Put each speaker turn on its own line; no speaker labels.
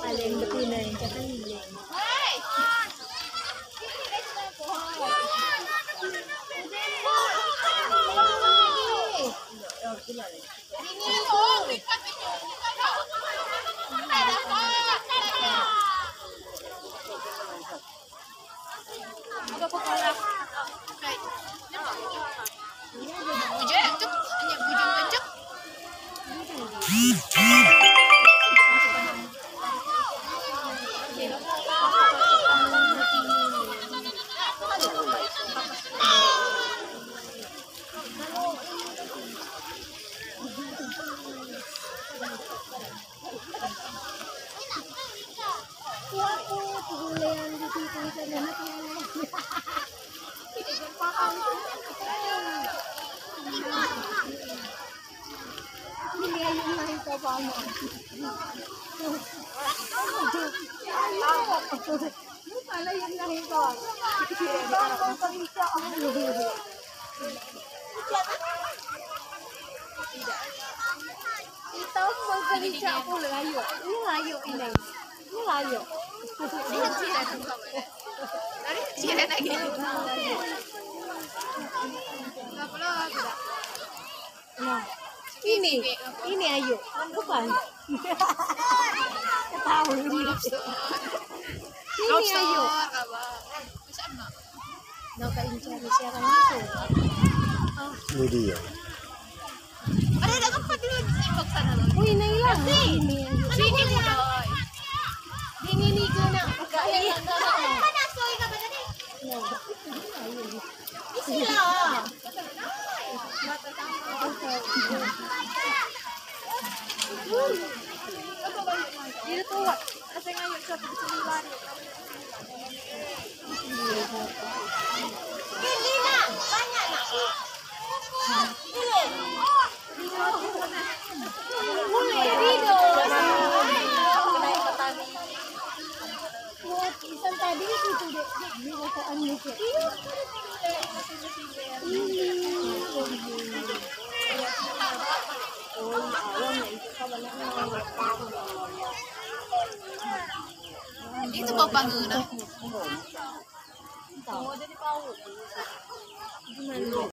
Alin betina yang kata hilang. Aku layu. Ini layu ini. Ini layu.
Dari siaran lagi.
Nah, ini ayu. Bukan. Tahu ini. Ini ayu. Nah, kain cari siaran langsung.
Ini dia.
Ada dapat dulu di box sana loh.
Oh, ini hilang. Ini ayu.
Sini muda.
Ini kena.
Mana soy ka ba tadi? Sila.
Dito tuwa. Kasi ngayon sa pagsuliwan.
Hindi na. Banyak na. Dili.
Huli dito. Isang tadi itu deh. Di kotaan nito.
Itu bau panguna.
Tahu.